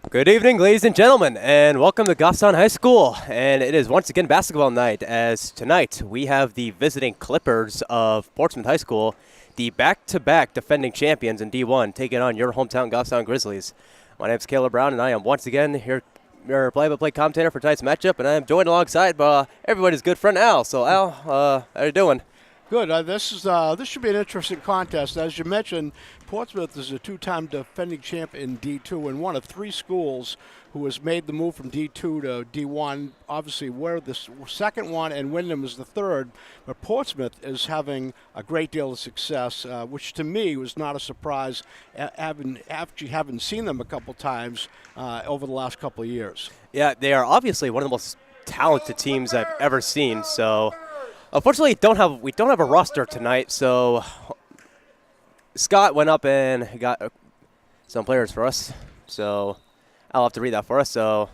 Good evening, ladies and gentlemen, and welcome to Goffstown High School. And it is once again basketball night, as tonight we have the visiting Clippers of Portsmouth High School, the back-to-back defending champions in D1, taking on your hometown Goffstown Grizzlies. My name is Caleb Brown, and I am once again here, your play-by-play commentator for tonight's matchup, and I am joined alongside everybody's good friend Al. So, Al, how are you doing? Good. This should be an interesting contest. As you mentioned, Portsmouth is a two-time defending champ in D2 and one of three schools who has made the move from D2 to D1. Obviously, we're the second one and Wyndham is the third. But Portsmouth is having a great deal of success, which to me was not a surprise, having seen them a couple times over the last couple of years. Yeah, they are obviously one of the most talented teams I've ever seen. So, unfortunately, we don't have a roster tonight. So, Scott went up and got some players for us. So, I'll have to read that for us. So,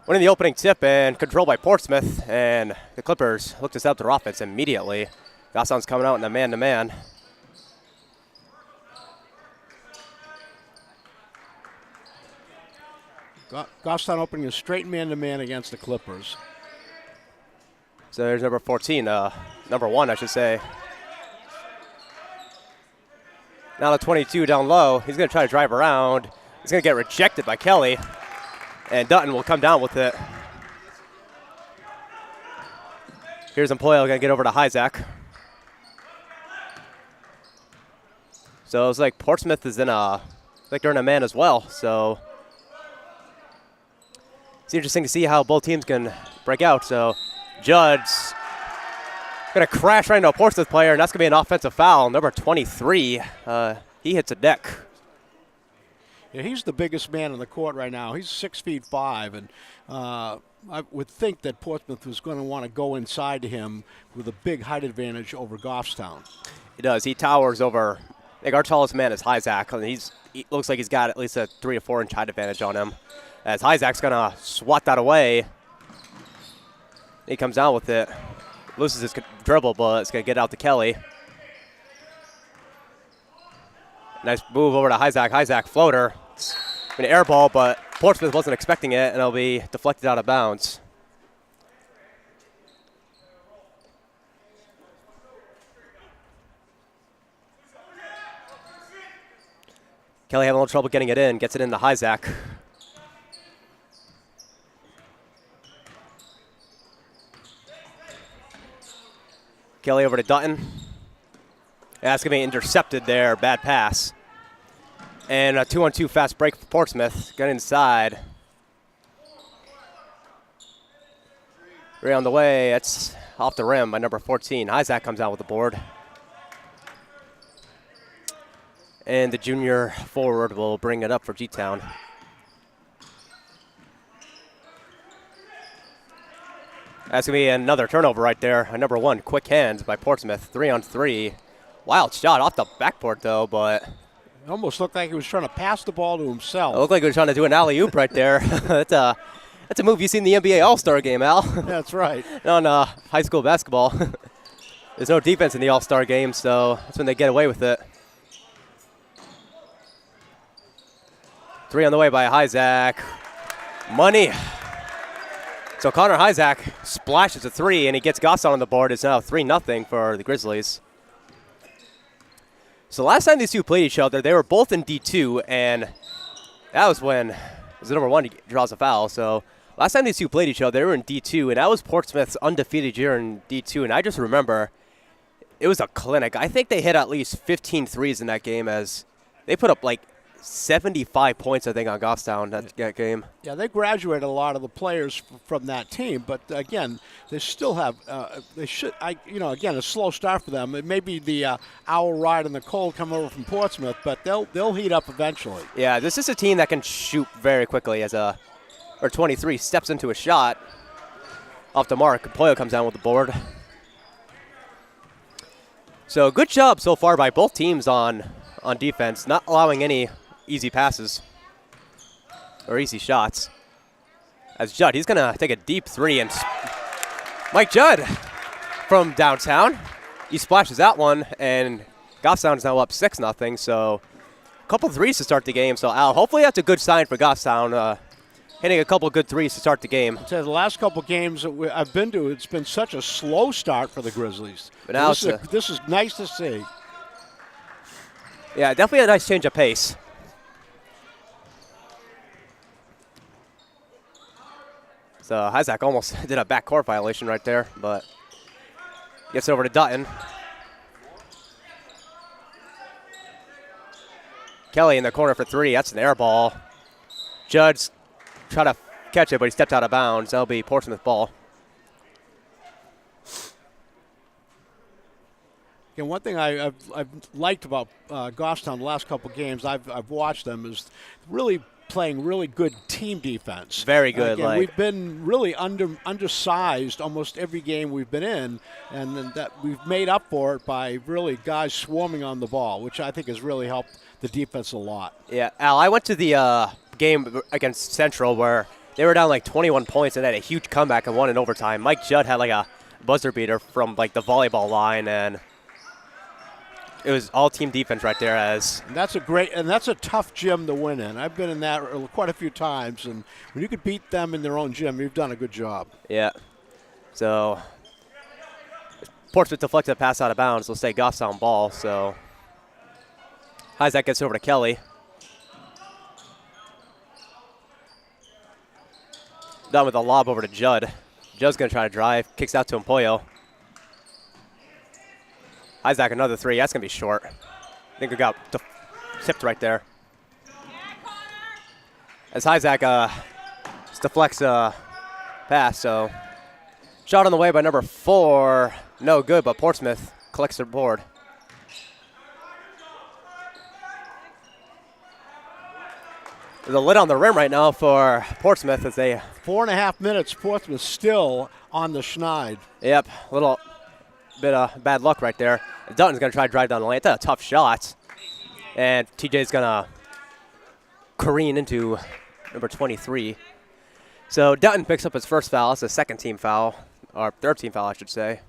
winning the opening tip and controlled by Portsmouth, and the Clippers looked to set up their offense immediately. Goffstown's coming out in a man-to-man. Goffstown opening a straight man-to-man against the Clippers. So there's number 14, number 1, I should say. Now the 22 down low. He's going to try to drive around. He's going to get rejected by Kelly. And Dutton will come down with it. Here's Empoyle going to get over to Hyzak. So it's like Portsmouth is they're in a man as well. So it's interesting to see how both teams can break out. So Judd's going to crash right into a Portsmouth player, and that's going to be an offensive foul. Number 23, he hits a deck. Yeah, he's the biggest man on the court right now. He's 6'5", and I would think that Portsmouth was going to want to go inside to him with a big height advantage over Goffstown. He does. He towers over. I think our tallest man is Hyzak, and he looks like he's got at least a 3 or 4 inch height advantage on him. As Hyzak's going to swat that away. He comes down with it. Loses his dribble, but it's going to get out to Kelly. Nice move over to Hyzak. Hyzak floater. An air ball, but Portsmouth wasn't expecting it, and it'll be deflected out of bounds. Kelly having a little trouble getting it in. Gets it into Hyzak. Kelly over to Dutton. And that's going to be intercepted there. Bad pass. And a 2-on-2 fast break for Portsmouth. Got inside. Right on the way. It's off the rim by number 14. Hyzak comes out with the board. And the junior forward will bring it up for G-Town. That's going to be another turnover right there. Number 1, quick hands by Portsmouth. 3-on-3. Wild shot off the backboard, though, but It almost looked like he was trying to pass the ball to himself. it looked like he was trying to do an alley-oop right there. That's a move you see in the NBA All-Star game, Al. That's right. On high school basketball. There's no defense in the All-Star game, so that's when they get away with it. 3 on the way by Hyzak. Money. So Connor Hyzak splashes a 3, and he gets Goffstown on the board. It's now 3-0 for the Grizzlies. So last time these two played each other, they were both in D2, and that was when the number 1 draws a foul. So last time these two played each other, they were in D2, and that was Portsmouth's undefeated year in D2. And I just remember it was a clinic. I think they hit at least 15 threes in that game, as they put up like 75 points, I think, on Goffstown that game. Yeah, they graduated a lot of the players from that team, but again, they still have. Again, a slow start for them. It may be the hour ride in the cold coming over from Portsmouth, but they'll heat up eventually. Yeah, this is a team that can shoot very quickly. Or 23 steps into a shot off the mark. Poyo comes down with the board. So good job so far by both teams on defense, not allowing any easy passes or easy shots. As Judd, he's going to take a deep 3, and Mike Judd from downtown, he splashes that one, and Goffstown is now up 6-0, so couple threes to start the game. So, Al, hopefully that's a good sign for Goffstown. Hitting a couple good threes to start the game. So the last couple games that I've been to, it's been such a slow start for the Grizzlies. But now this is nice to see. Yeah, definitely a nice change of pace. So Isaac almost did a backcourt violation right there, but gets over to Dutton. Kelly in the corner for three. That's an air ball. Judd's try to catch it, but he stepped out of bounds. That'll be Portsmouth ball. And one thing I've liked about Goffstown the last couple games, I've watched them, is really playing really good team defense. Very good. Again, we've been really undersized almost every game we've been in, and then that we've made up for it by really guys swarming on the ball, which I think has really helped the defense a lot. Yeah, Al, I went to the game against Central where they were down like 21 points and had a huge comeback and won in overtime. Mike Judd had like a buzzer beater from like the volleyball line, and it was all team defense right there. That's a tough gym to win in. I've been in that quite a few times, and when you could beat them in their own gym, you've done a good job. Yeah. So Portsmouth deflected a pass out of bounds. They'll stay Goffstown ball. So Isaac gets over to Kelly. Done with a lob over to Judd. Judd's going to try to drive. Kicks out to Empoyo. Isaac another three. That's going to be short. I think we got tipped right there. As Isaac deflects a pass. So shot on the way by number 4. No good, but Portsmouth collects their board. There's a lid on the rim right now for Portsmouth as they 4.5 minutes. Portsmouth still on the schneid. Yep, a little bit of bad luck right there. Dutton's going to try to drive down the lane. That's a tough shot. And TJ's going to careen into number 23. So Dutton picks up his first foul. It's a second team foul, or third team foul, I should say.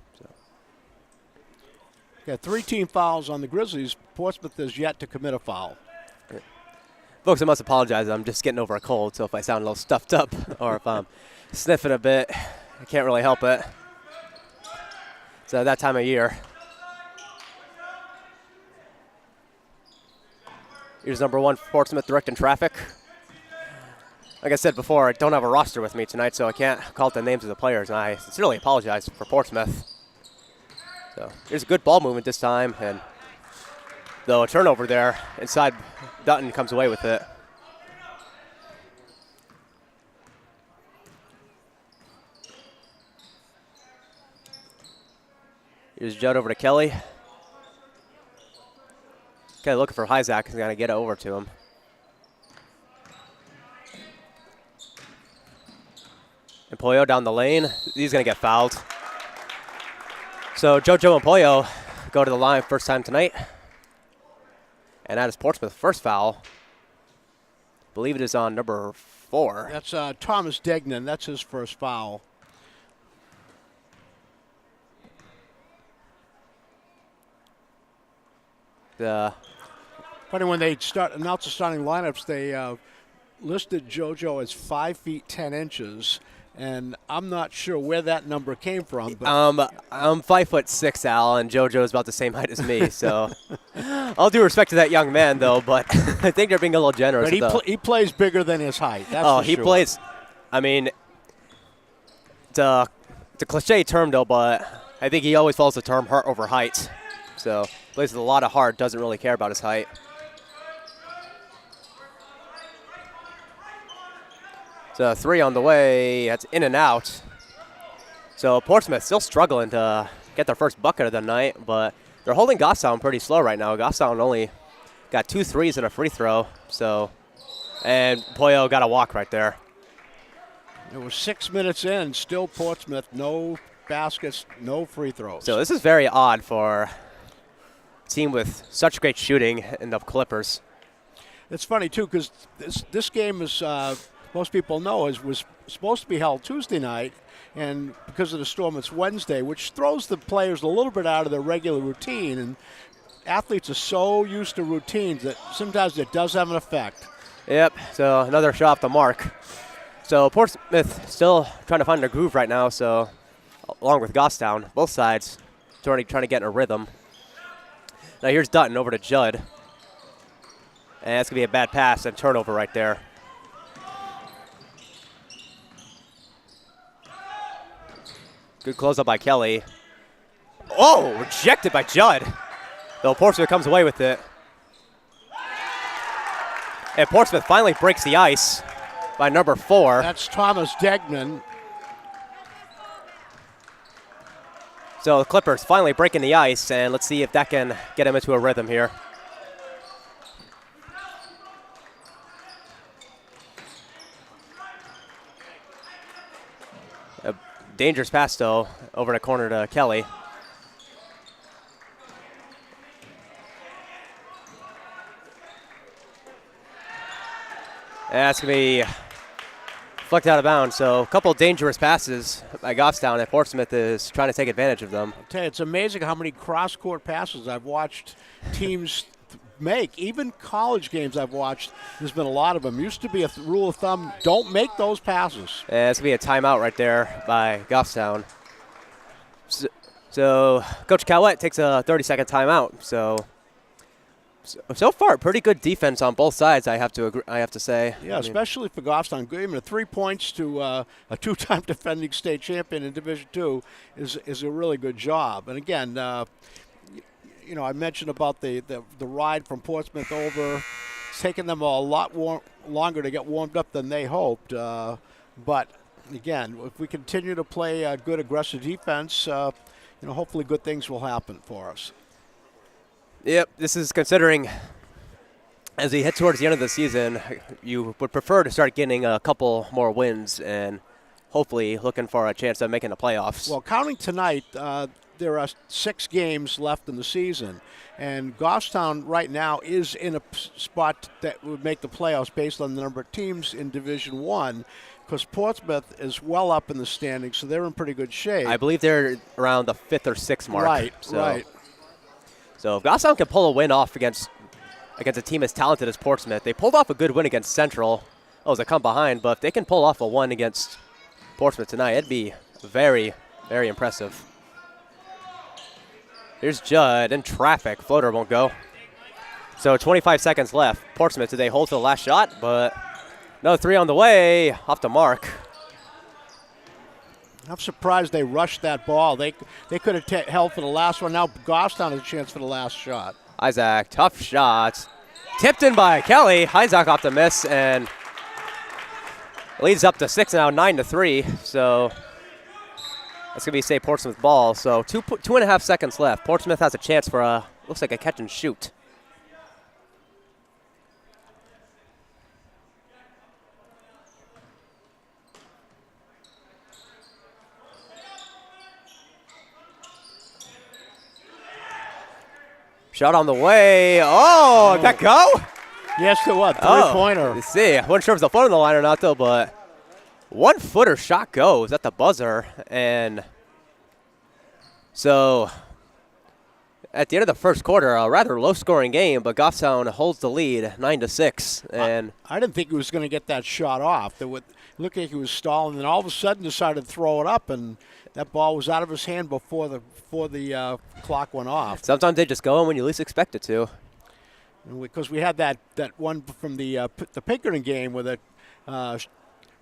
Got 3 team fouls on the Grizzlies. Portsmouth has yet to commit a foul. Folks, I must apologize. I'm just getting over a cold, so if I sound a little stuffed up or if I'm sniffing a bit, I can't really help it. It's that time of year. Here's number 1 for Portsmouth directing traffic. Like I said before, I don't have a roster with me tonight, so I can't call out the names of the players, and I sincerely apologize for Portsmouth. So here's a good ball movement this time, and though a turnover there inside, Dutton comes away with it. Here's Judd over to Kelly. Kelly looking for Isaac. He's going to get it over to him. Empoyo down the lane. He's going to get fouled. So JoJo and Empoyo go to the line first time tonight. And that is Portsmouth's first foul. I believe it is on number 4. That's Thomas Degnan. That's his first foul. Funny, when they announced the starting lineups, they listed JoJo as 5 feet 10 inches, and I'm not sure where that number came from. But I'm 5'6", Al, and JoJo is about the same height as me. So, all due respect to that young man, though, but I think they're being a little generous. But he plays bigger than his height. That's for he sure. plays. I mean, it's a cliche term, though, but I think he always follows the term heart over height. So, plays with a lot of heart, doesn't really care about his height. So 3 on the way. That's in and out. So Portsmouth still struggling to get their first bucket of the night, but they're holding Goffstown pretty slow right now. Goffstown only got 2 threes and a free throw. So, and Poyo got a walk right there. It was 6 minutes in. Still Portsmouth, no baskets, no free throws. So this is very odd for a team with such great shooting in the Clippers. It's funny too, because this game is. Most people know was supposed to be held Tuesday night, and because of the storm, it's Wednesday, which throws the players a little bit out of their regular routine. And athletes are so used to routines that sometimes it does have an effect. Yep, so another shot off the mark. So Portsmouth still trying to find their groove right now, so along with Goffstown, both sides trying to get in a rhythm. Now here's Dutton over to Judd. And that's going to be a bad pass and turnover right there. Good close up by Kelly. Oh, rejected by Judd. Though Portsmouth comes away with it. And Portsmouth finally breaks the ice by number 4. That's Thomas Degman. So the Clippers finally breaking the ice, and let's see if that can get him into a rhythm here. A dangerous pass, though, over the corner to Kelly. And that's going to be flicked out of bounds. So a couple dangerous passes by Goffstown, and Portsmouth is trying to take advantage of them. I'll tell you, it's amazing how many cross-court passes I've watched teams make. Even college games I've watched, there's been a lot of them. Used to be a rule of thumb, don't make those passes. And it's going to be a timeout right there by Goffstown. So Coach Cowett takes a 30-second timeout. So far, pretty good defense on both sides. I have to say. Yeah, especially for Goffstown. Giving it 3 points to a two-time defending state champion in Division II is a really good job. And again, you know, I mentioned about the ride from Portsmouth over. It's taken them a lot longer to get warmed up than they hoped. But again, if we continue to play good aggressive defense, you know, hopefully good things will happen for us. Yep, this is considering as we head towards the end of the season, you would prefer to start getting a couple more wins and hopefully looking for a chance of making the playoffs. Well, counting tonight, there are 6 games left in the season, and Goffstown right now is in a spot that would make the playoffs based on the number of teams in Division I, because Portsmouth is well up in the standings, so they're in pretty good shape. I believe they're around the 5th or 6th mark. Right, so. right. So if Goffstown can pull a win off against a team as talented as Portsmouth, they pulled off a good win against Central. Oh, it was a come behind, but if they can pull off a win against Portsmouth tonight, it'd be very, very impressive. Here's Judd in traffic. Floater won't go. So 25 seconds left. Portsmouth, do they hold to the last shot? But no, 3 on the way, off the mark. I'm surprised they rushed that ball. They could have held for the last one. Now Goffstown has a chance for the last shot. Isaac, tough shot. Tipped in by Kelly. Isaac off the miss and leads up to 6 now, 9-3. So that's going to be, say, Portsmouth ball. So 2.5 seconds left. Portsmouth has a chance for a, looks like a catch and shoot. Shot on the way. Oh, did that go? Yes, it was. Three-pointer. Let's see. I wasn't sure if it was a foot on the line or not, though, but 1-footer shot goes at the buzzer. And so at the end of the first quarter, a rather low-scoring game, but Goffstown holds the lead 9-6. And I didn't think he was going to get that shot off. It looked like he was stalling, and then all of a sudden decided to throw it up, and that ball was out of his hand before the clock went off. Sometimes they just go in when you least expect it to. Because we had that one from the Pinkerton game where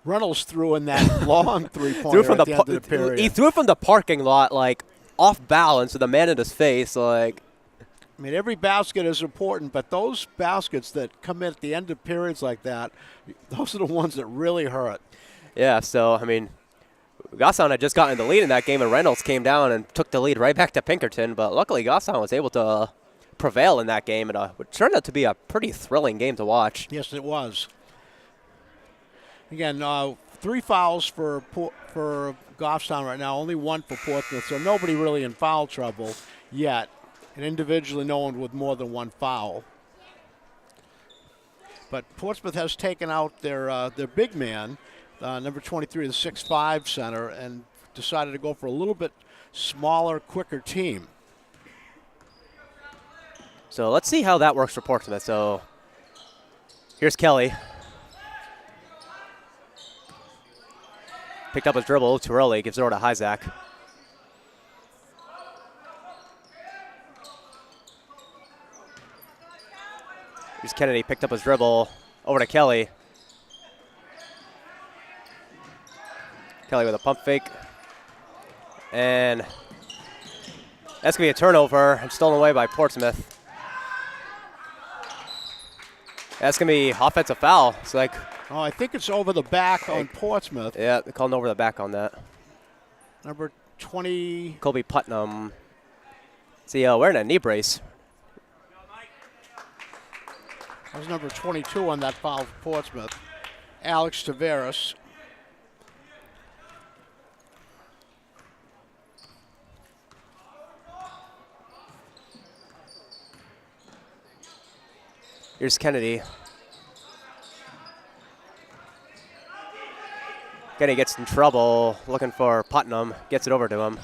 Reynolds threw in that long three-pointer at the end of the period. He threw it from the parking lot, like, off balance with the man in his face. Like, I mean, every basket is important, but those baskets that come in at the end of periods like that, those are the ones that really hurt. Yeah, so, I mean, Goffstown had just gotten the lead in that game, and Reynolds came down and took the lead right back to Pinkerton. But luckily, Goffstown was able to prevail in that game, and it turned out to be a pretty thrilling game to watch. Yes, it was. Again, 3 fouls for Goffstown right now, only 1 for Portsmouth, so nobody really in foul trouble yet, and individually no one with more than 1 foul. But Portsmouth has taken out their big man, number 23, the 6'5" center, and decided to go for a little bit smaller, quicker team. So let's see how that works for Portsmouth. So here's Kelly. Picked up his dribble a little too early, gives it over to Hyzak. Here's Kennedy, picked up his dribble, over to Kelly. Kelly with a pump fake. And that's going to be a turnover and stolen away by Portsmouth. That's going to be offensive foul. It's like, Oh, I think it's over the back on Portsmouth. yeah, they're calling over the back on that. Number 20. Colby Putnam. See, wearing a knee brace. That was number 22 on that foul for Portsmouth. Alex Tavares. Here's Kennedy. Kennedy gets in trouble, looking for Putnam, gets it over to him.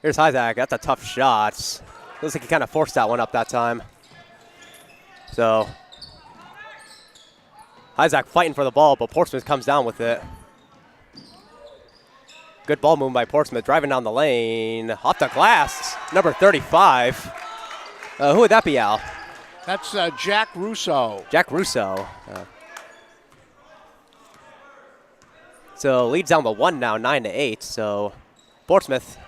Here's Hyzak, that's a tough shot. Looks like he kind of forced that one up that time. So, Hyzak fighting for the ball, but Portsmouth comes down with it. Good ball movement by Portsmouth, driving down the lane, off the glass, number 35. Who would that be, Al? That's Jack Russo. Jack Russo. So leads down to 1 now, 9-8. So Portsmouth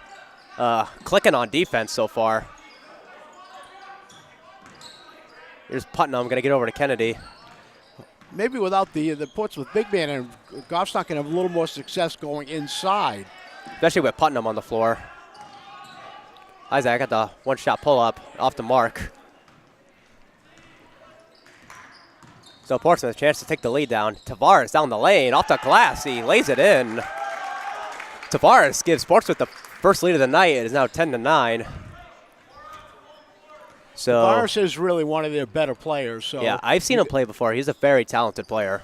clicking on defense so far. Here's Putnam, going to get over to Kennedy. Maybe without the Portsmouth big man, and Goff's not going to have a little more success going inside. Especially with Putnam on the floor. Isaac got the one-shot pull-up off the mark. So Portsmouth, chance to take the lead down. Tavares down the lane, off the glass. He lays it in. Tavares gives Portsmouth the first lead of the night. It is now 10-9. So Tavares is really one of their better players. So yeah, I've seen him play before. He's a very talented player.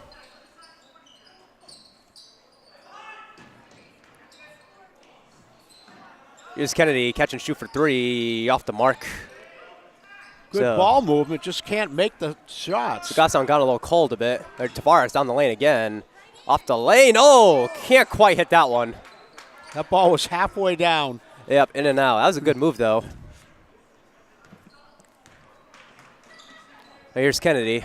Here's Kennedy, catch and shoot for 3, off the mark. Good ball movement, just can't make the shots. Gaston got a little cold a bit. Tavares down the lane again. Off the lane. Oh, can't quite hit that one. That ball was halfway down. Yep, in and out. That was a good move, though. Here's Kennedy.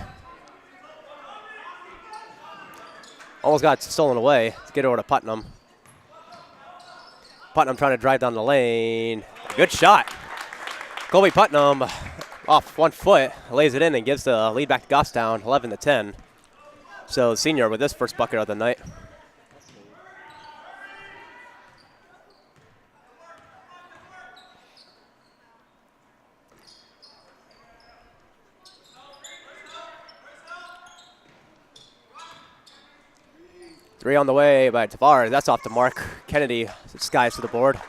Almost got stolen away. Let's get over to Putnam. Putnam trying to drive down the lane. Good shot. Colby Putnam off 1 foot, lays it in and gives the lead back to Goffstown, 11-10. So senior with this first bucket of the night. Three on the way by Tavares. That's off the mark. Kennedy skies to the board.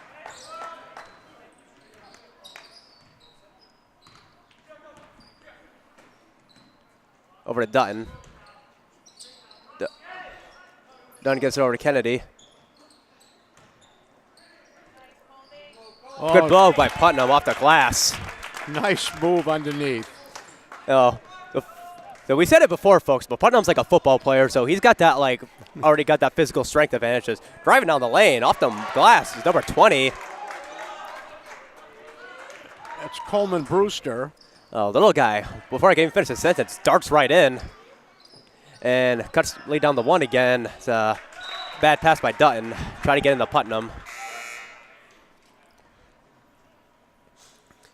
Over to Dutton. Dutton gets it over to Kennedy. Oh, good blow by Putnam off the glass. Nice move underneath. Oh, so we said it before, folks, but Putnam's like a football player, so he's got that, like, already got that physical strength advantage. Just driving down the lane, off the glass is number 20. That's Coleman Brewster. Oh, little guy, before I can even finish the sentence, darts right in. And cuts lead down the 1 again. It's a bad pass by Dutton, trying to get into Putnam.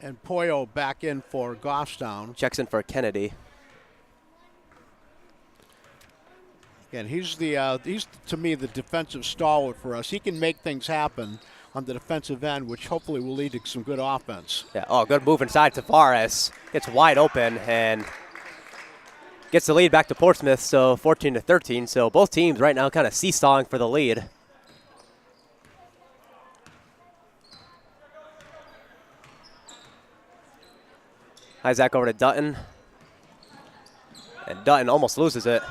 And Poyo back in for Goffstown. Checks in for Kennedy. Again, he's to me the defensive stalwart for us. He can make things happen on the defensive end, which hopefully will lead to some good offense. Yeah. Oh, good move inside. Tavares gets wide open and gets the lead back to Portsmouth. So 14-13. So both teams right now kind of seesawing for the lead. Isaac over to Dutton. And Dutton almost loses it.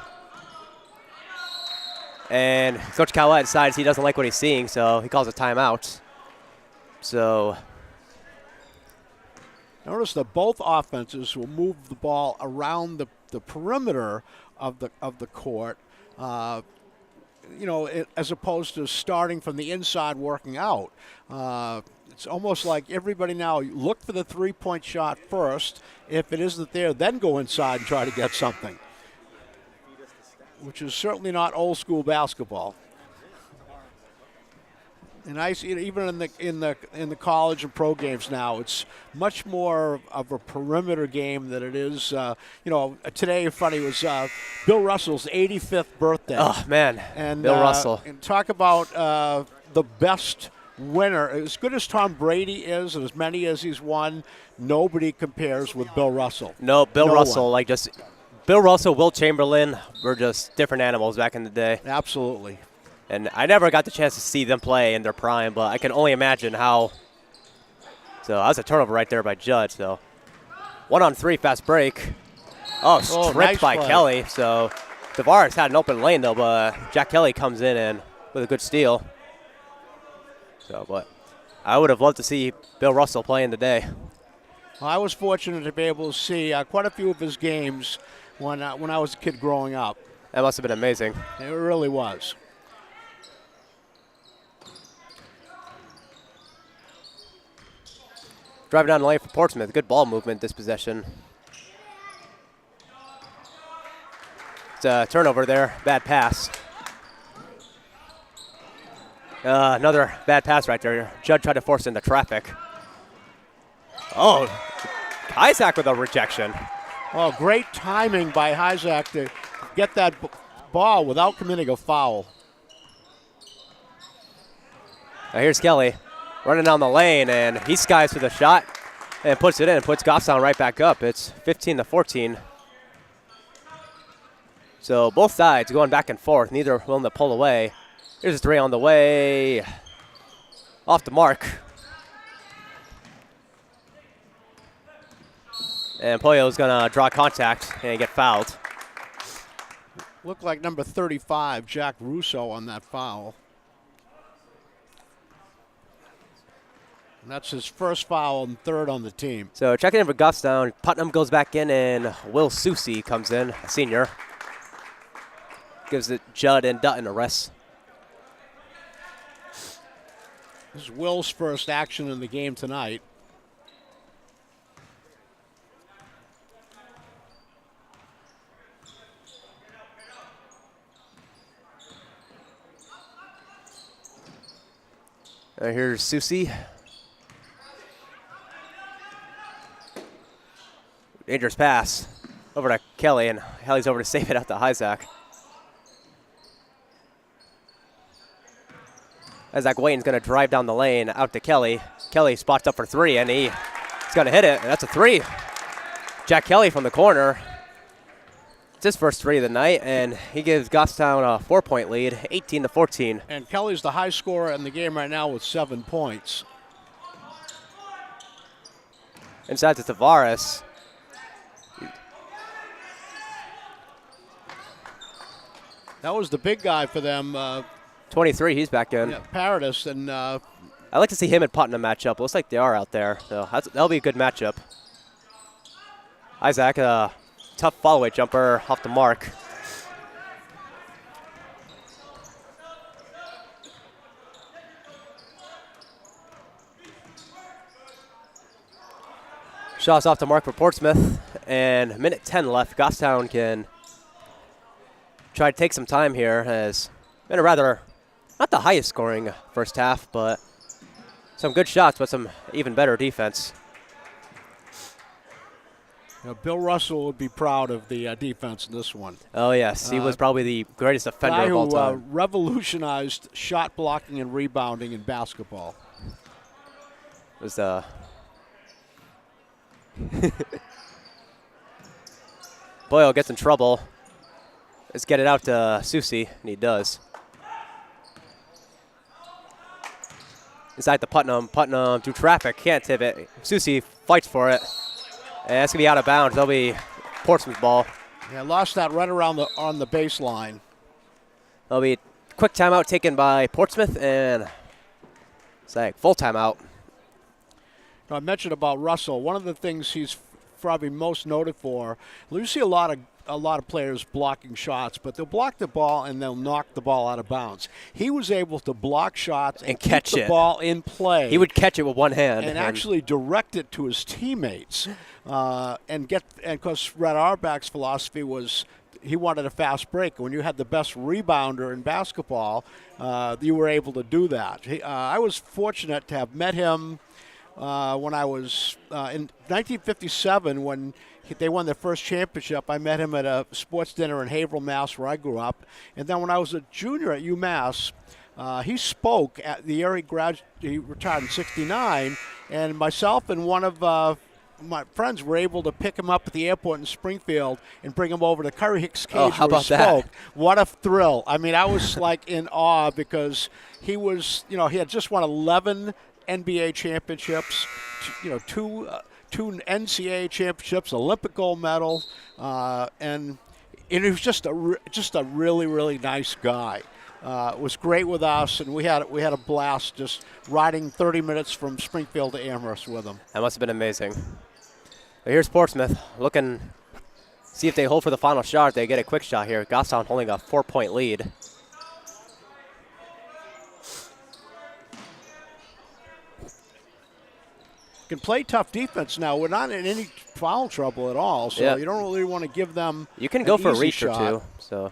And Coach Cowett decides he doesn't like what he's seeing, so he calls a timeout. So notice that both offenses will move the ball around the perimeter of the court. As opposed to starting from the inside working out. It's almost like everybody now look for the three-point shot first. If it isn't there, then go inside and try to get something, which is certainly not old school basketball. And I see it even in the college and pro games now. It's much more of a perimeter game than it is. Today, funny, was Bill Russell's 85th birthday. Oh man, and Bill Russell. And talk about the best winner. As good as Tom Brady is, and as many as he's won, nobody compares with Bill Russell. No, Bill No Russell. one. Bill Russell, Will Chamberlain were just different animals back in the day. Absolutely. And I never got the chance to see them play in their prime, but I can only imagine how. So that was a turnover right there by Judd. So 1-on-3, fast break. Oh, stripped nice by play. Kelly. So Tavares had an open lane, though, but Jack Kelly comes in and with a good steal. So, but I would have loved to see Bill Russell playing today. Well, I was fortunate to be able to see quite a few of his games when I was a kid growing up. That must have been amazing. It really was. Driving down the lane for Portsmouth. Good ball movement this possession. It's a turnover there. Bad pass. Another bad pass right there. Judd tried to force into traffic. Oh, Isaac with a rejection. Oh, great timing by Isaac to get that ball without committing a foul. Now here's Kelly running down the lane, and he skies for the shot and puts it in and puts Goffstown right back up. It's 15-14. So both sides going back and forth, neither willing to pull away. Here's a three on the way. Off the mark. And Pollo's going to draw contact and get fouled. Looked like number 35, Jack Russo, on that foul. And that's his first foul and third on the team. So checking in for Goffstown. Putnam goes back in, and Will Susi comes in, a senior. Gives it Judd and Dutton a rest. This is Will's first action in the game tonight. Here's Susi. Dangerous pass over to Kelly, and Kelly's over to save it out to Isaac. Isaac Wayne's going to drive down the lane out to Kelly. Kelly spots up for three, and he's going to hit it, and that's a three. Jack Kelly from the corner. It's his first three of the night, and he gives Goffstown a 4-point lead, 18-14. And Kelly's the high scorer in the game right now with 7 points. Inside to Tavares. That was the big guy for them, 23, he's back in. Paradis. And I'd like to see him and Putnam match up. Looks like they are out there, so that'll be a good matchup. Isaac, a tough follow-away jumper off the mark. Shot's off the mark for Portsmouth, and minute 10 left. Goffstown can try to take some time here. Has been a rather, not the highest scoring first half, but some good shots, but some even better defense. Bill Russell would be proud of the defense in this one. Oh, yes. He was probably the greatest defender Guy of all who time. revolutionized shot blocking and rebounding in basketball. It was Boyle gets in trouble. Let's get it out to Susi, and he does. Inside to Putnam. Putnam through traffic, can't tip it. Susi fights for it. And that's going to be out of bounds. That'll be Portsmouth ball. Yeah, lost that right around on the baseline. That'll be quick timeout taken by Portsmouth, and it's like full timeout I mentioned about Russell. One of the things he's probably most noted for, you see a lot of players blocking shots, but they'll block the ball and they'll knock the ball out of bounds. He was able to block shots and catch keep the ball in play. He would catch it with one hand and actually direct it to his teammates. And because Red Auerbach's philosophy was he wanted a fast break. When you had the best rebounder in basketball, you were able to do that. I was fortunate to have met him when I was in 1957 when they won their first championship. I met him at a sports dinner in Haverhill, Mass, where I grew up. And then when I was a junior at UMass, he spoke at the year he retired in '69, and myself and one of my friends were able to pick him up at the airport in Springfield and bring him over to Curry Hicks Cage how where he about spoke. that? What a thrill. I mean, I was like in awe because he was, he had just won 11 NBA championships, two NCAA championships, Olympic gold medal, and he was just a really, really nice guy. Was great with us, and we had a blast just riding 30 minutes from Springfield to Amherst with him. That must have been amazing. But here's Portsmouth looking, see if they hold for the final shot. They get a quick shot here. Goffstown holding a 4-point lead. Can play tough defense now. We're not in any foul trouble at all, so you don't really want to give them. You can go for a reach or two. So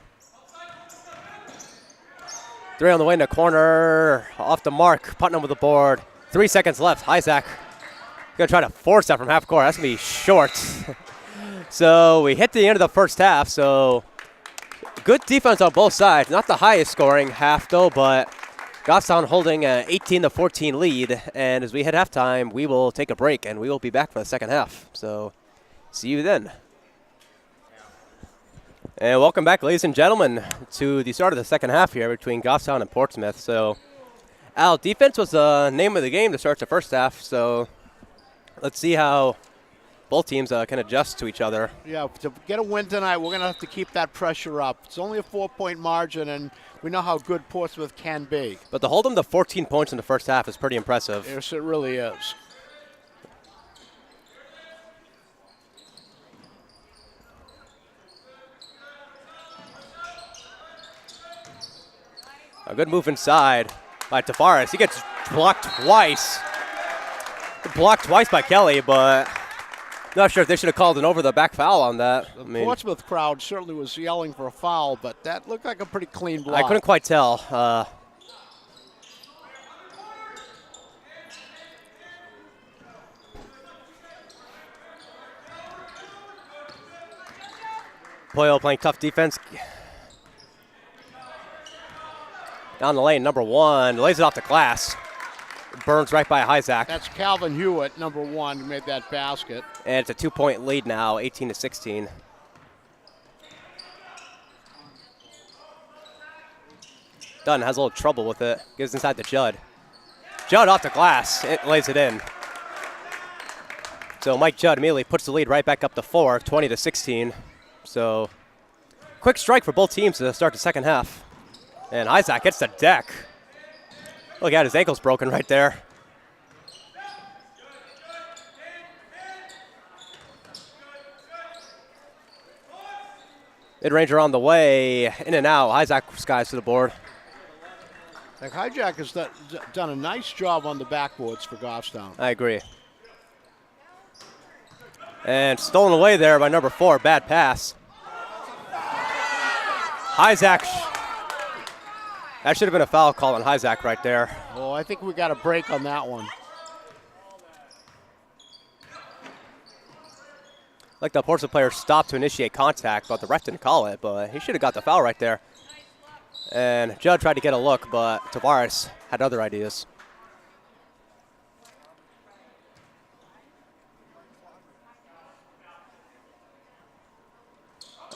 3 on the way in the corner, off the mark. Putnam with the board. 3 seconds left. Isaac gonna try to force that from half court. That's gonna be short. So we hit the end of the first half. So good defense on both sides. Not the highest scoring half though, but Goffstown holding an 18-14 lead. And as we hit halftime, we will take a break and we will be back for the second half. So see you then. And welcome back, ladies and gentlemen, to the start of the second half here between Goffstown and Portsmouth. So, Al, defense was the name of the game to start the first half. So, let's see how both teams can adjust to each other. Yeah, to get a win tonight, we're going to have to keep that pressure up. It's only a 4-point margin, and we know how good Portsmouth can be. But to hold them to 14 points in the first half is pretty impressive. Yes, it really is. A good move inside by Tavares. He gets blocked twice. Blocked twice by Kelly, but not sure if they should have called an over the back foul on that. The Portsmouth crowd certainly was yelling for a foul, but that looked like a pretty clean block. I couldn't quite tell. Poyo playing tough defense. Down the lane, number 1, lays it off the glass. Burns right by Isaac. That's Calvin Hewitt, number 1, who made that basket. And it's a 2-point lead now, 18-16. Dunn has a little trouble with it. Gives inside to Judd. Judd off the glass. It lays it in. So Mike Judd immediately puts the lead right back up to 4, 20-16. So quick strike for both teams to start the second half. And Isaac hits the deck. Look at his ankle's broken right there. Mid-ranger on the way, in and out. Isaac skies to the board. Like Hijack has done a nice job on the backboards for Goffstown. I agree. And stolen away there by number 4, bad pass. Isaac. That should have been a foul call on Isaac right there. Oh, I think we got a break on that one. Like the Portsmouth player stopped to initiate contact, but the ref didn't call it, but he should have got the foul right there. And Judd tried to get a look, but Tavares had other ideas.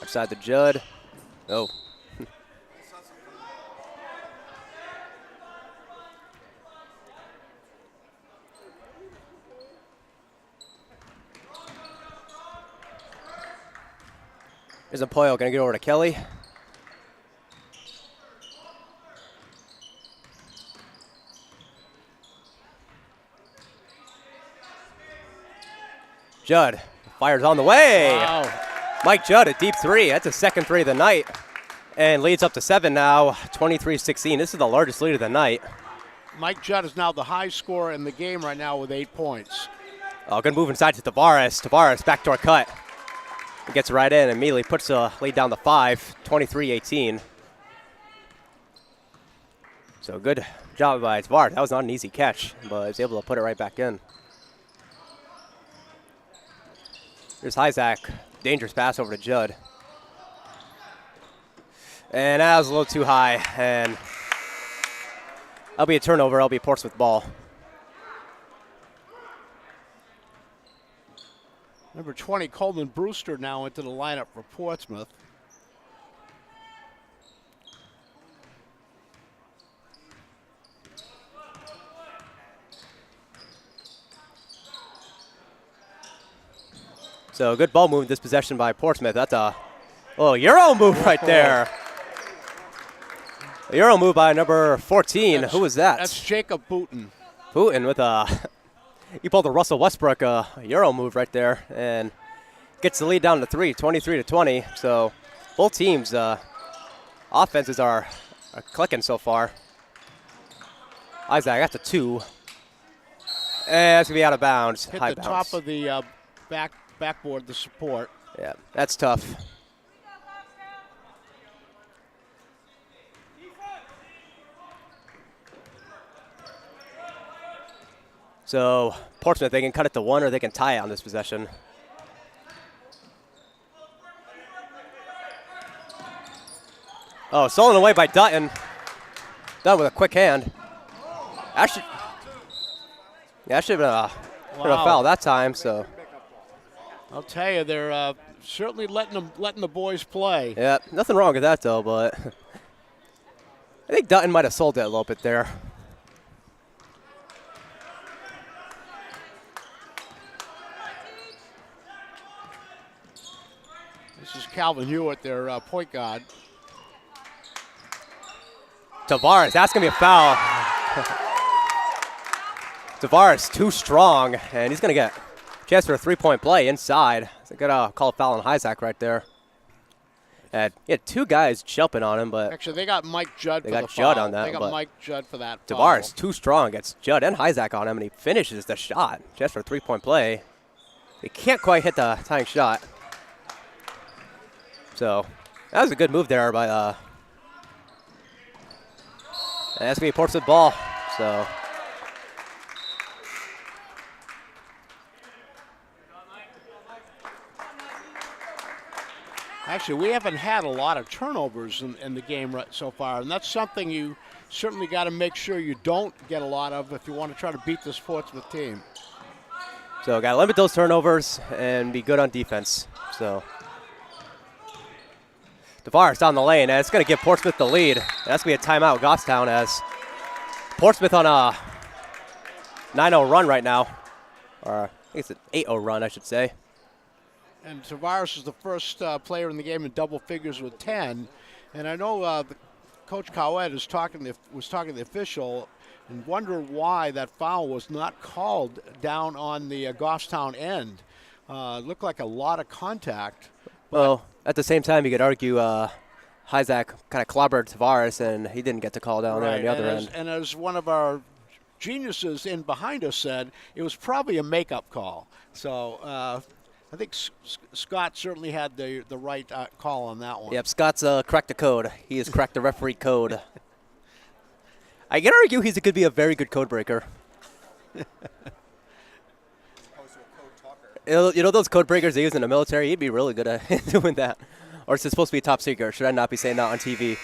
Outside to Judd. Oh. Isn't Poyo going to get over to Kelly? Judd fires on the way. Wow. Mike Judd, a deep three. That's his second three of the night. And leads up to 7 now, 23-16. This is the largest lead of the night. Mike Judd is now the high scorer in the game right now with 8 points. Oh, good move inside to Tavares. Tavares, backdoor cut. He gets right in and immediately puts the lead down to 5, 23-18. So good job by Tavares. That was not an easy catch, but he's able to put it right back in. Here's Isaac. Dangerous pass over to Judd. And that was a little too high, and that'll be a turnover. That'll be a Portsmouth ball. Number 20, Coleman Brewster, now into the lineup for Portsmouth. So a good ball move this possession by Portsmouth. That's a little Euro move right there. A Euro move by number 14. Who was that? That's Jacob Booten. Booten with a, he pulled a Russell Westbrook Euro move right there and gets the lead down to 3, 23-20. So both teams' offenses are clicking so far. Isaac, that's a 2. And that's going to be out of bounds. Hit High the bounce. top of the backboard, the support. Yeah, that's tough. So Portsmouth, they can cut it to 1 or they can tie it on this possession. Oh, stolen away by Dutton. Done with a quick hand. That should have been a foul that time. So I'll tell you, they're certainly letting the boys play. yeah, nothing wrong with that though. But I think Dutton might have sold it a little bit there. This is Calvin Hewitt, their point guard. Tavares, that's going to be a foul. Tavares, too strong, and he's going to get a chance for a 3-point play inside. So going to call a foul on Isaac right there. And he had 2 guys jumping on him, but Actually, they got Mike Judd They for got the Judd foul. on that, They got but Mike Judd for that foul. Tavares, too strong, gets Judd and Isaac on him, and he finishes the shot. Chance for a 3-point play. He can't quite hit the tying shot. So that was a good move there by and that's going to be a Portsmouth ball. So Actually, we haven't had a lot of turnovers in the game so far, and that's something you certainly got to make sure you don't get a lot of if you want to try to beat this Portsmouth team. got to limit those turnovers and be good on defense. So Tavares down the lane, and it's going to give Portsmouth the lead. That's going to be a timeout, Goffstown, as Portsmouth on a 9-0 run right now. Or I think it's an 8-0 run, I should say. And Tavares is the first player in the game in double figures with 10. And I know Coach Cowett was talking to the official and wondered why that foul was not called down on the Goffstown end. Looked like a lot of contact. Well, at the same time, you could argue Isaac kind of clobbered Tavares, and he didn't get to call down there on the other end. And as one of our geniuses in behind us said, it was probably a makeup call. So I think Scott certainly had the right call on that one. Yep, Scott's cracked the code. He has cracked the referee code. I can argue could be a very good code breaker. You know those code breakers they use in the military? He'd be really good at doing that. Or is it supposed to be top secret? Should I not be saying that on TV?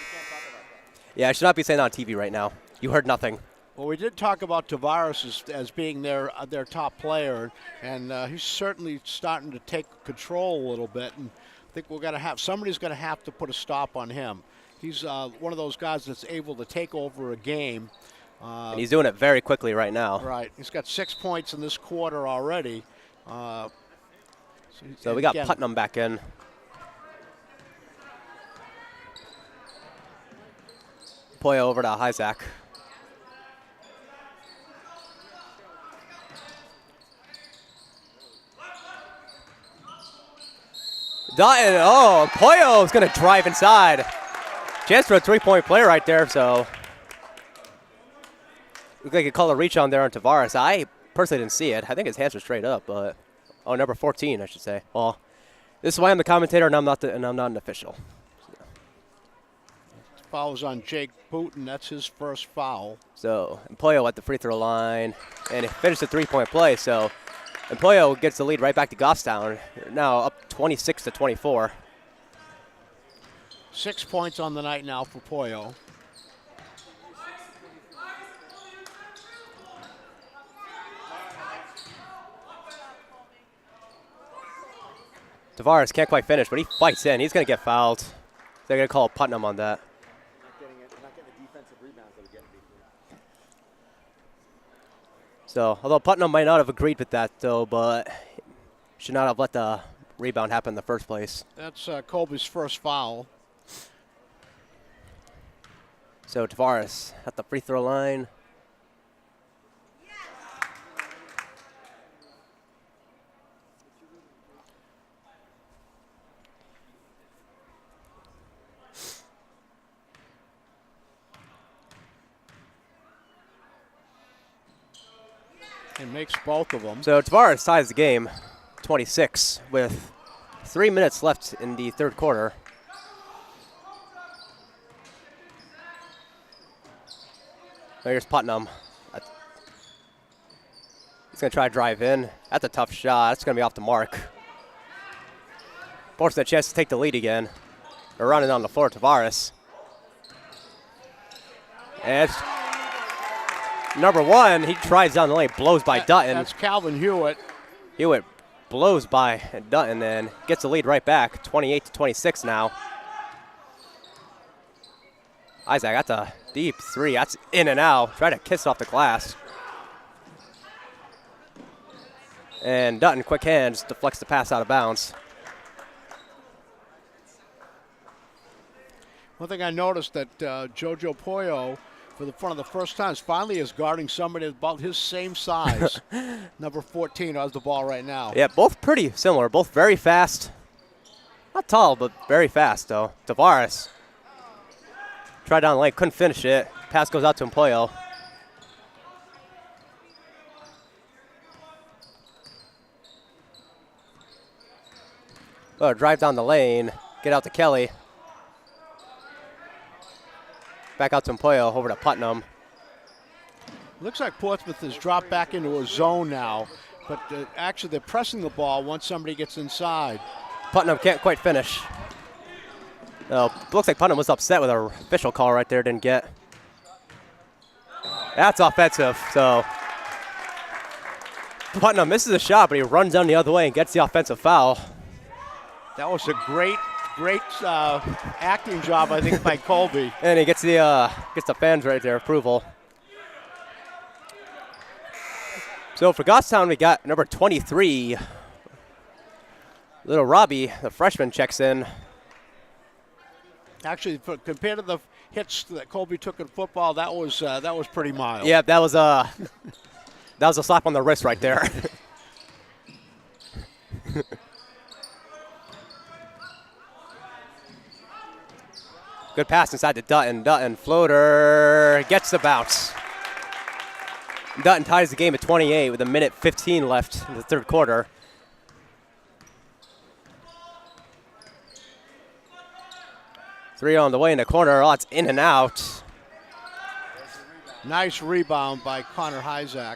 Yeah, I should not be saying that on TV right now. You heard nothing. Well, we did talk about Tavares as being their top player, and he's certainly starting to take control a little bit. And I think somebody's going to have to put a stop on him. He's one of those guys that's able to take over a game. And he's doing it very quickly right now. Right. He's got 6 points in this quarter already. So we got Putnam back in. Poya over to Isaac. Dutton, oh, Poyo is going to drive inside. Chance for a three-point play right there, so. Looked like he called a reach on there on Tavares. I personally didn't see it. I think his hands were straight up, but. Oh, number 14, I should say. Well, this is why I'm the commentator and I'm not an official. Fouls on Jake Booten. That's his first foul. So, Empoyo at the free throw line, and he finished a three-point play. So, Empoyo gets the lead right back to Goffstown. Now up 26-24. 6 points on the night now for Poyo. Tavares can't quite finish, but he fights in. He's going to get fouled. They're going to call Putnam on that. So, although Putnam might not have agreed with that, though, but should not have let the rebound happen in the first place. That's Colby's first foul. So, Tavares at the free throw line. And makes both of them. So Tavares ties the game, 26, with 3 minutes left in the third quarter. Here's Putnam. He's going to try to drive in. That's a tough shot. That's going to be off the mark. Portsmouth a chance to take the lead again. They're running on the floor, Tavares. And it's number one, he tries down the lane, blows by Dutton. That's Calvin Hewitt. Hewitt blows by Dutton and gets the lead right back, 28-26 now. Isaac, that's a deep three. That's in and out. Try to kiss off the glass. And Dutton, quick hands, deflects the pass out of bounds. One thing I noticed that Jojo Poyo, for the first time, finally is guarding somebody about his same size. Number 14 has the ball right now. Yeah, both pretty similar. Both very fast. Not tall, but very fast, though. Tavares tried down the lane, couldn't finish it. Pass goes out to Empoyo. Oh, drive down the lane, get out to Kelly. Back out to Empoyo, over to Putnam. Looks like Portsmouth has dropped back into a zone now, but actually they're pressing the ball once somebody gets inside. Putnam can't quite finish. Looks like Putnam was upset with our official call right there, didn't get. That's offensive, so. Putnam misses a shot, but he runs down the other way and gets the offensive foul. That was a great acting job, I think, by Colby. And he gets the fans right there, approval. So for Goffstown, we got number 23. Little Robbie, the freshman, checks in. Actually, compared to the hits that Colby took in football, that was pretty mild. Yeah, that was a slap on the wrist right there. Good pass inside to Dutton. Dutton floater gets the bounce. Dutton ties the game at 28 with 1:15 left in the third quarter. Three on the way in the corner. Oh, it's in and out. Nice rebound by Connor Hyzak.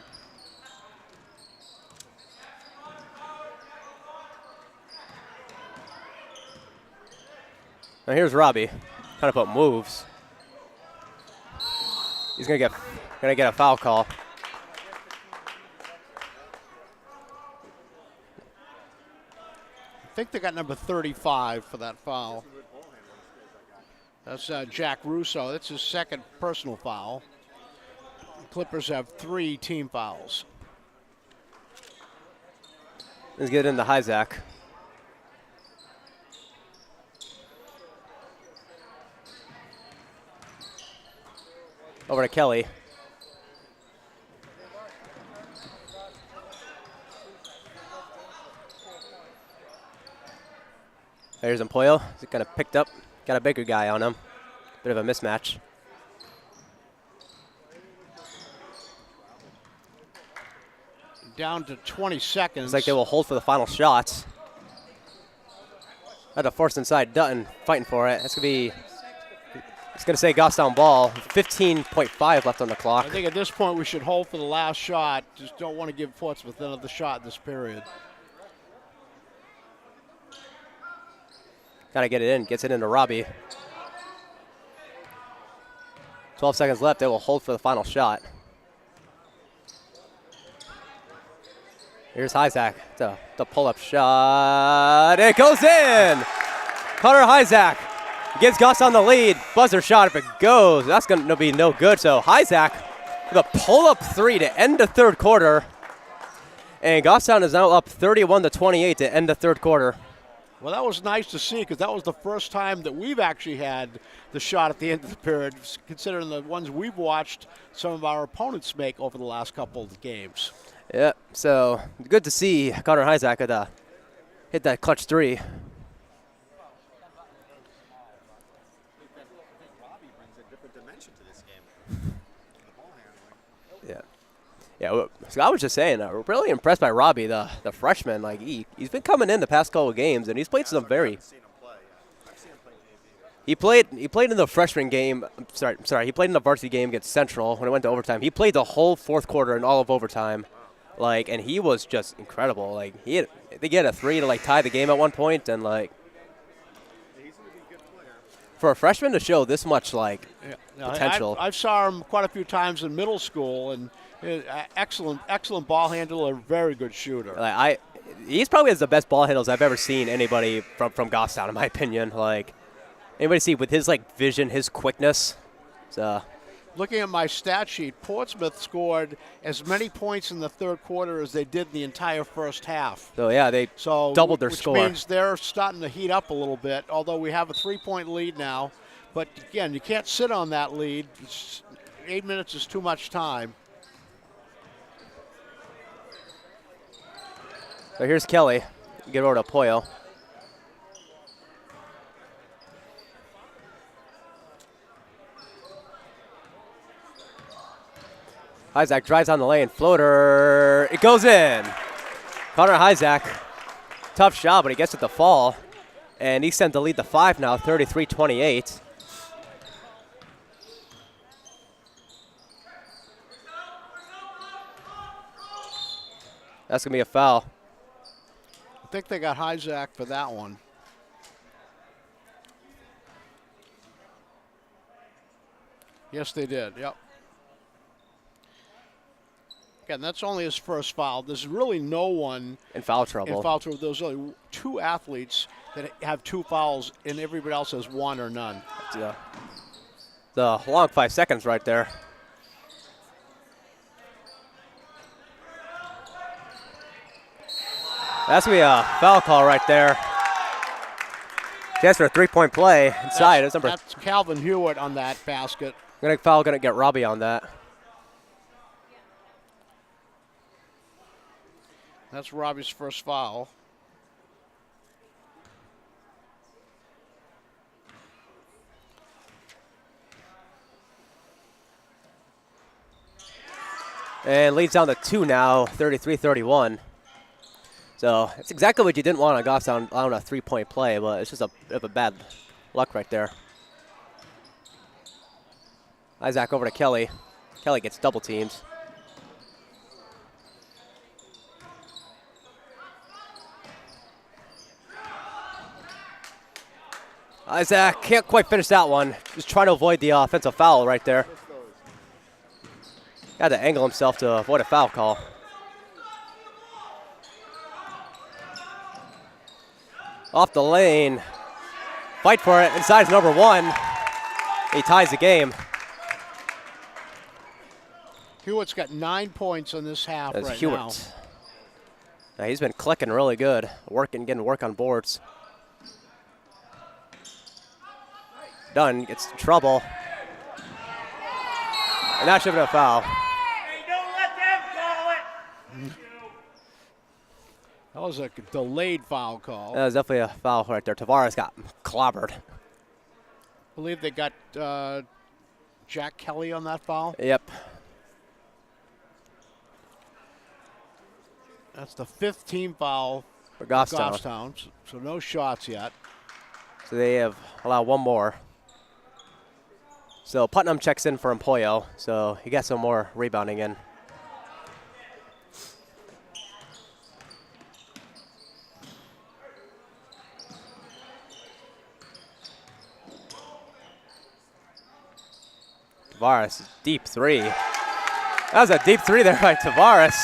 Now here's Robbie. Trying to put moves. He's gonna get a foul call. I think they got number 35 for that foul. That's Jack Russo. That's his second personal foul. The Clippers have 3 team fouls. Let's get into Hyzak. Over to Kelly. There's Empoyo. He's kind of picked up. Got a bigger guy on him. Bit of a mismatch. Down to 20 seconds. Looks like they will hold for the final shots. Had to force inside. Dutton fighting for it. It's going to say Goffstown ball. 15.5 left on the clock. I think at this point we should hold for the last shot. Just don't want to give Portsmouth another shot in this period. Got to get it in. Gets it into Robbie. 12 seconds left. They will hold for the final shot. Here's Hyzak. The pull-up shot. It goes in! Connor Hyzak gives Goffstown the lead. Buzzer shot if it goes. That's going to be no good. So Hyzak with a pull-up 3 to end the third quarter. And Goffstown is now up 31-28 to end the third quarter. Well, that was nice to see because that was the first time that we've actually had the shot at the end of the period, considering the ones we've watched some of our opponents make over the last couple of games. Yeah, so good to see Connor Hyzak hit that clutch 3. Yeah, so I was just saying, we're really impressed by Robbie, the freshman. Like he's been coming in the past couple of games, and he's played some very. He played in the freshman game. Sorry, he played in the varsity game against Central when it went to overtime. He played the whole fourth quarter and all of overtime, and he was just incredible. Like I think he had a 3 to tie the game at one point, and for a freshman to show this much potential. I saw him quite a few times in middle school, and excellent ball handler, very good shooter. He's probably has the best ball handles I've ever seen anybody from Goffstown, in my opinion. Anybody see with his vision, his quickness. Looking at my stat sheet, Portsmouth scored as many points in the third quarter as they did in the entire first half. So yeah, they doubled their score. Which means they're starting to heat up a little bit, although we have a 3-point lead now. But again, you can't sit on that lead. 8 minutes is too much time. So here's Kelly. Get over to Poyo. Hyzak drives on the lane. Floater. It goes in. Connor Hyzak. Tough shot, but he gets it to fall. And he sent the lead to 5 now, 33-28. That's going to be a foul. I think they got Hyzak for that one. Yes, they did. Yep. Again, that's only his first foul. There's really no one in foul trouble. There's only 2 athletes that have 2 fouls, and everybody else has 1 or none. Yeah. The long 5 seconds right there. That's going to be a foul call right there. Chance for a 3-point play inside. That's Calvin Hewitt on that basket. Going to get Robbie on that. That's Robbie's first foul. And leads down to 2 now, 33-31. So it's exactly what you didn't want on Goffstown on a 3-point play, but it's just a bit of a bad luck right there. Hyzak over to Kelly. Kelly gets double teamed. Hyzak can't quite finish that one. Just trying to avoid the offensive foul right there. Had to angle himself to avoid a foul call. Off the lane. Fight for it. Inside is number 1. He ties the game. Hewitt's got 9 points in this half That's right Hewitt. Now, he's been clicking really good. Getting work on boards. Dunn gets in trouble. And that should have been a foul. That was a delayed foul call. That was definitely a foul right there. Tavares got clobbered. I believe they got Jack Kelly on that foul. Yep. That's the 5th team foul For for Goffstown. Goffstown, so no shots yet. So they have allowed one more. So Putnam checks in for Empoyo, so he got some more rebounding in. Tavares, deep three. That was a deep three there by Tavares.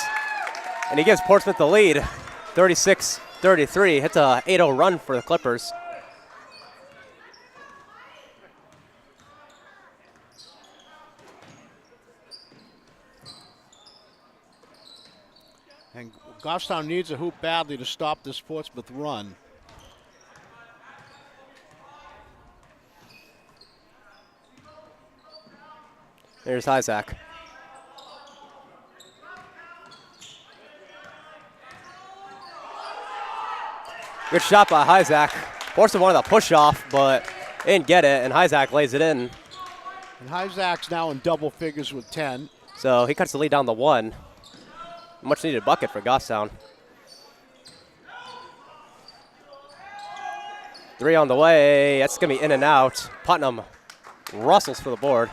And he gives Portsmouth the lead, 36-33. Hits a 8-0 run for the Clippers. And Goffstown needs a hoop badly to stop this Portsmouth run. Here's Isaac. Good shot by Isaac. Portsmouth wanted a push off, but didn't get it, and Isaac lays it in. And Isaac's now in double figures with 10. So he cuts the lead down to 1. Much needed bucket for Goffstown. 3 on the way. That's going to be in and out. Putnam rustles for the board.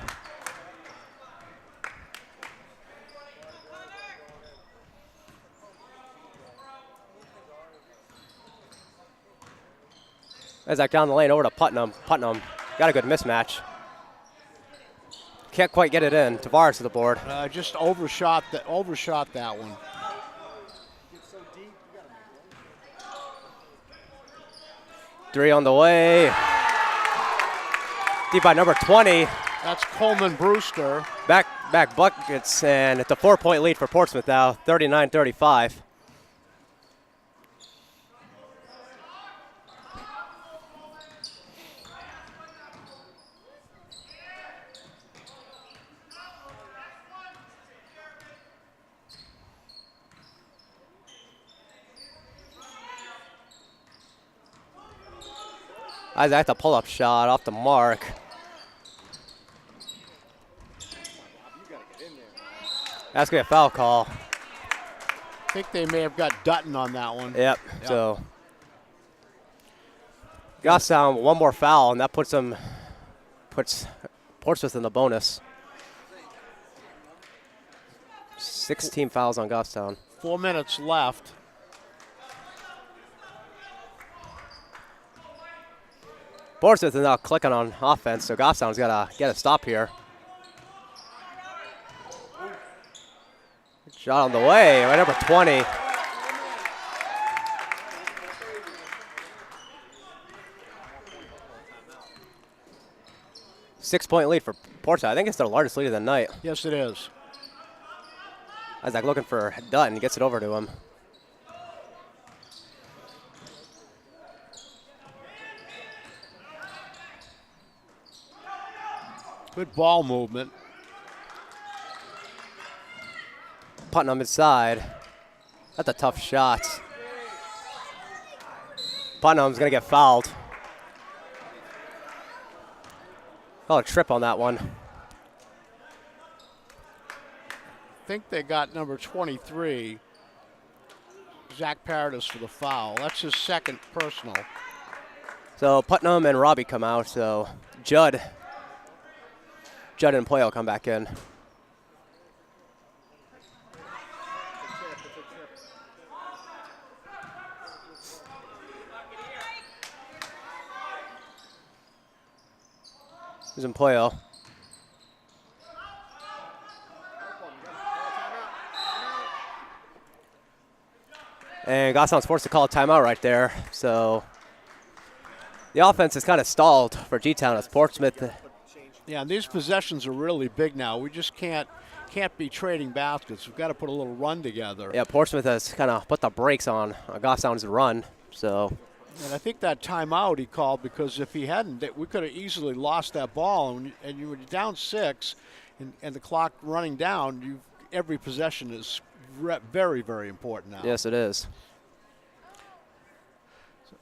Isaac down the lane over to Putnam. Putnam got a good mismatch. Can't quite get it in. Tavares to the board. Just overshot that one. 3 on the way. Deep by number 20. That's Coleman Brewster. Back buckets, and it's a 4-point lead for Portsmouth now, 39-35. Isaac, the pull-up shot off the mark. That's going to be a foul call. I think they may have got Dutton on that one. Yep. So Goffstown, one more foul, and that puts Portsmouth in the bonus. 16 fouls on Goffstown. 4 minutes left. Portsmouth is now clicking on offense, so Goffstown's got to get a stop here. Shot on the way, right number 20. Six-point lead for Portsmouth. I think it's their largest lead of the night. Yes, it is. Isaac looking for Dutton, gets it over to him. Good ball movement. Putnam inside. That's a tough shot. Putnam's going to get fouled. Call a trip on that one. I think they got number 23, Zach Paradis, for the foul. That's his second personal. So Putnam and Robbie come out, so Judd and Poyo come back in. Here's Empoyo. And Goffstown's forced to call a timeout right there. So the offense is kind of stalled for G-Town as Portsmouth. Yeah, and these possessions are really big now. We just can't be trading baskets. We've got to put a little run together. Yeah, Portsmouth has kind of put the brakes on Goffstown's run. So. And I think that timeout he called, because if he hadn't, we could have easily lost that ball. And you were down 6, and the clock running down. Every possession is very, very important now. Yes, it is.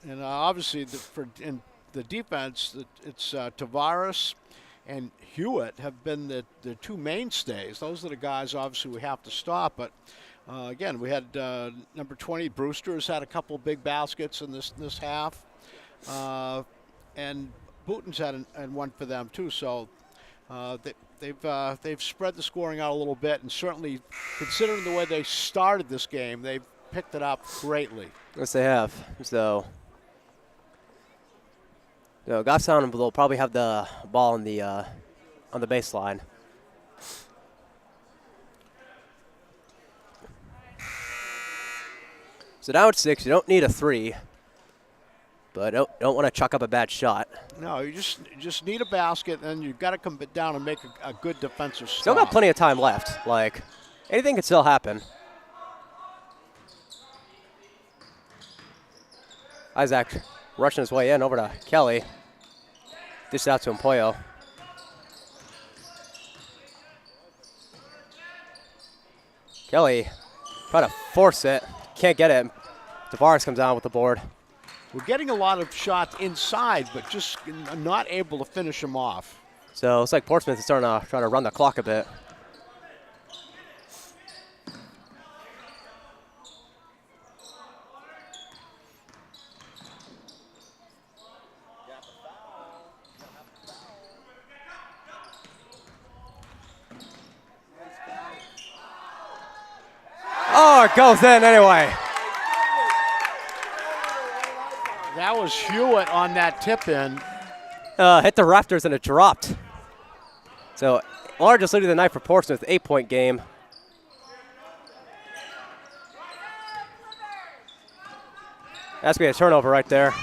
And obviously, in the defense, it's Tavares and Hewitt have been the two mainstays. Those are the guys, obviously, we have to stop. But again, we had number 20, Brewster's had a couple big baskets in this half. And Booton's had one for them, too. So they've spread the scoring out a little bit. And certainly, considering the way they started this game, they've picked it up greatly. Yes, they have. So Goffstown will probably have the ball on the baseline. So now it's 6. You don't need a 3, but don't want to chuck up a bad shot. No, you just need a basket, and you've got to come down and make a good defensive stop. Still got plenty of time left. Like, anything can still happen. Isaac rushing his way in over to Kelly. Dished out to Empoyo. Kelly trying to force it. Can't get it. Tavares comes down with the board. We're getting a lot of shots inside, but just not able to finish them off. So it's like Portsmouth is starting to try to run the clock a bit. Oh, it goes in anyway. That was Hewitt on that tip in. Hit the rafters and it dropped. So largest lead of the night for Portsmouth, 8-point game. That's going to be a turnover right there.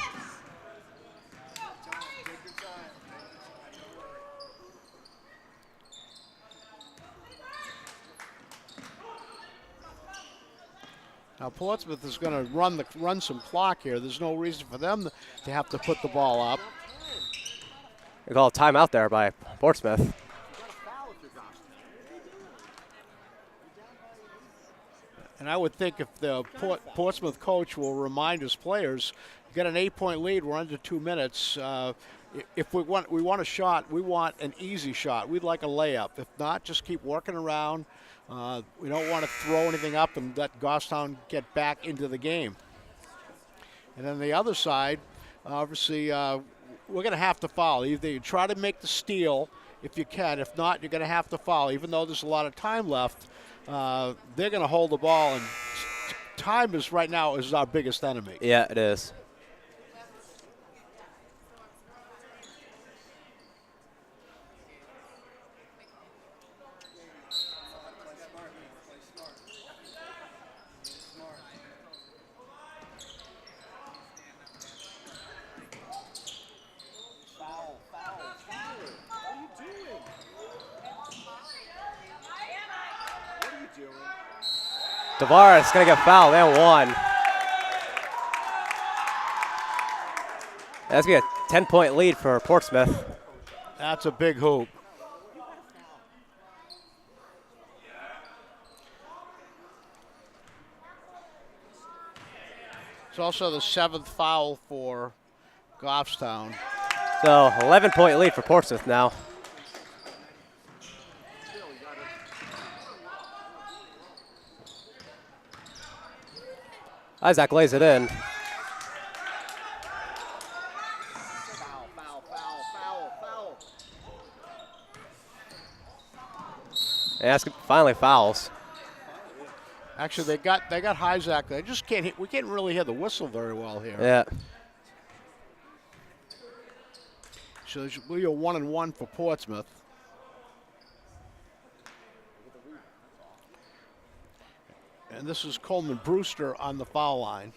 Now Portsmouth is going to run some clock here. There's no reason for them to have to put the ball up. They call a timeout there by Portsmouth. And I would think if the Portsmouth coach will remind his players, you got an 8-point lead, we're under 2 minutes. If we want a shot, we want an easy shot. We'd like a layup. If not, just keep working around. We don't want to throw anything up and let Goffstown get back into the game. And then the other side, obviously, we're going to have to foul. Either you try to make the steal if you can. If not, you're going to have to foul. Even though there's a lot of time left, they're going to hold the ball. And time is right now is our biggest enemy. Yeah, it is. Tavares going to get fouled and 1. That's going to be a 10-point lead for Portsmouth. That's a big hoop. It's also the 7th foul for Goffstown. So 11-point lead for Portsmouth now. Isaac lays it in. And that's finally fouls. Actually, they got Isaac. They just can't hit. We can't really hear the whistle very well here. Yeah. So there should be a 1-and-1 for Portsmouth. And this is Coleman Brewster on the foul line.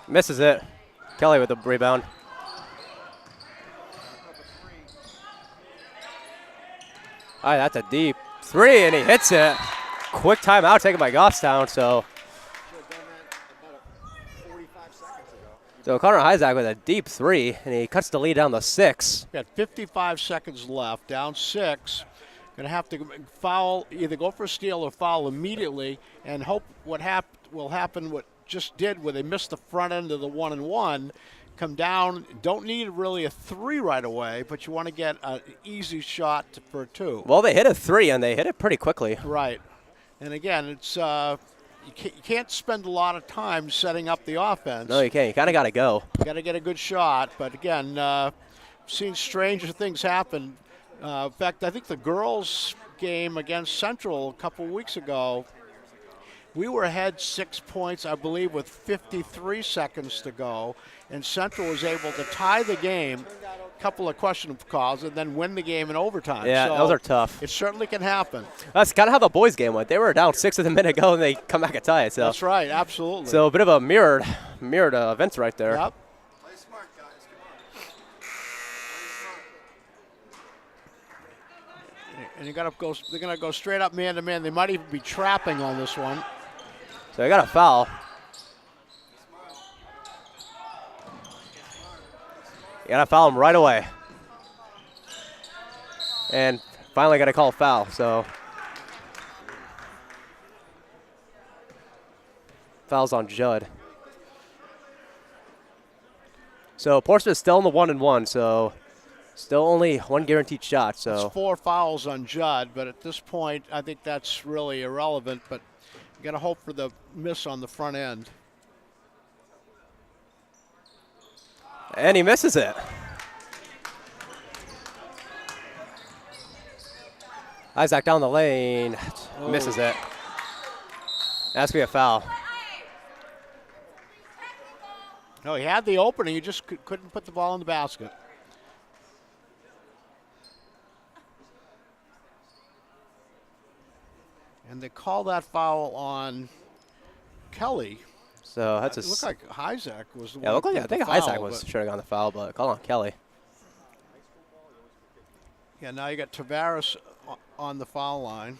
Misses it. Kelly with the rebound. All right, that's a deep 3, and he hits it. Quick timeout taken by Goffstown, so. Should have done that about 45 seconds ago. So Connor Isaac with a deep three, and he cuts the lead down to 6. Got 55 seconds left, down 6. Going to have to foul, either go for a steal or foul immediately, and hope what will happen what just did where they missed the front end of the 1-and-1. Come down, don't need really a 3 right away, but you want to get an easy shot for a 2. Well, they hit a 3, and they hit it pretty quickly. Right. And again, it's you can't spend a lot of time setting up the offense. No, you can't. You kind of got to go. You got to get a good shot. But again, seen stranger things happen. In fact, I think the girls' game against Central a couple weeks ago, we were ahead 6 points, I believe, with 53 seconds to go, and Central was able to tie the game, a couple of questionable calls, and then win the game in overtime. Yeah, so those are tough. It certainly can happen. That's kind of how the boys' game went. They were down 6 with a minute ago, and they come back and tie it. So. That's right, absolutely. So a bit of a mirrored events right there. Yep. And they're going to go straight up man to man. They might even be trapping on this one. So they got a foul. You got to foul him right away. And finally got to call a foul. So foul's on Judd. So Portsmouth is still in the 1-and-1. So still only one guaranteed shot. So it's 4 fouls on Judd, but at this point, I think that's really irrelevant. But you got to hope for the miss on the front end. And he misses it. Isaac down the lane, misses it. That's going to be a foul. No, he had the opening. He just couldn't put the ball in the basket. And they call that foul on Kelly. So that's It looked like Isaac was the one. Yeah, looked like who I think put the Isaac foul, was but- should have gone the foul, but call on Kelly. Yeah, now you got Tavares on the foul line.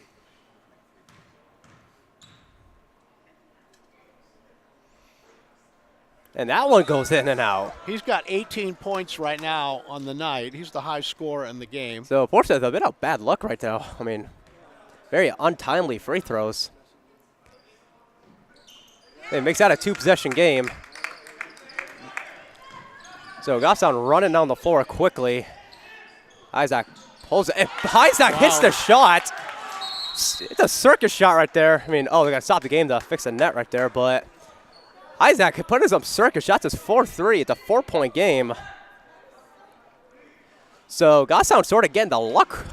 And that one goes in and out. He's got 18 points right now on the night. He's the high scorer in the game. So Portsmouth a bit of bad luck right now. I mean, very untimely free throws. It makes that a 2-possession game. So Goffstown running down the floor quickly. Isaac pulls it. Isaac hits the shot. It's a circus shot right there. I mean, oh, they're going to stop the game to fix the net right there, but Isaac put in some circus shots. It's 4-3. It's a 4-point game. So Goffstown sort of getting the luck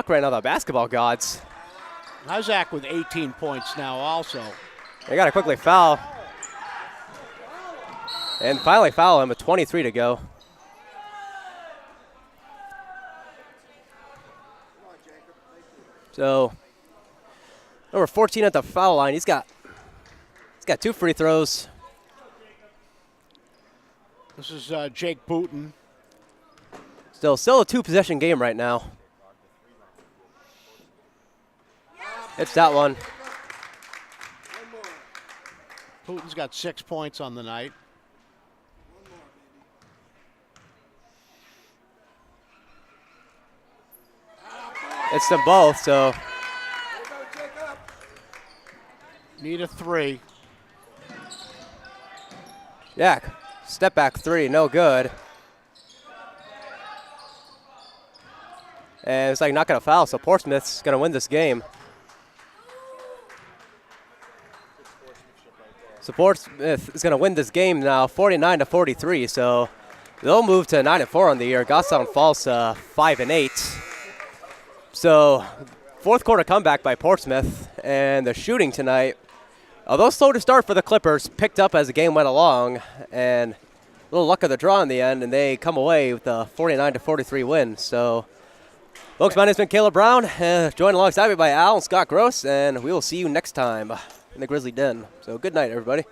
right now, the basketball gods. Isaac with 18 points now also. They got to quickly foul. And finally foul him with 23 to go. So number 14 at the foul line. He's got 2 free throws. This is Jake Booten. Still a 2-possession game right now. It's that one. Putin's got 6 points on the night. It's them both, so. Need a 3. Yeah, step back 3, no good. And it's like not going to foul, so Portsmouth's going to win this game. So Portsmouth is going to win this game now, 49-43. So they'll move to 9-4 on the year. Goffstown falls to 5-8. So fourth quarter comeback by Portsmouth, and the shooting tonight, although slow to start for the Clippers, picked up as the game went along, and a little luck of the draw in the end, and they come away with a 49-43 win. So, folks, my name's been Caleb Brown, joined alongside me by Al and Scott Gross, and we will see you next time in the Grizzly Den. So good night, everybody.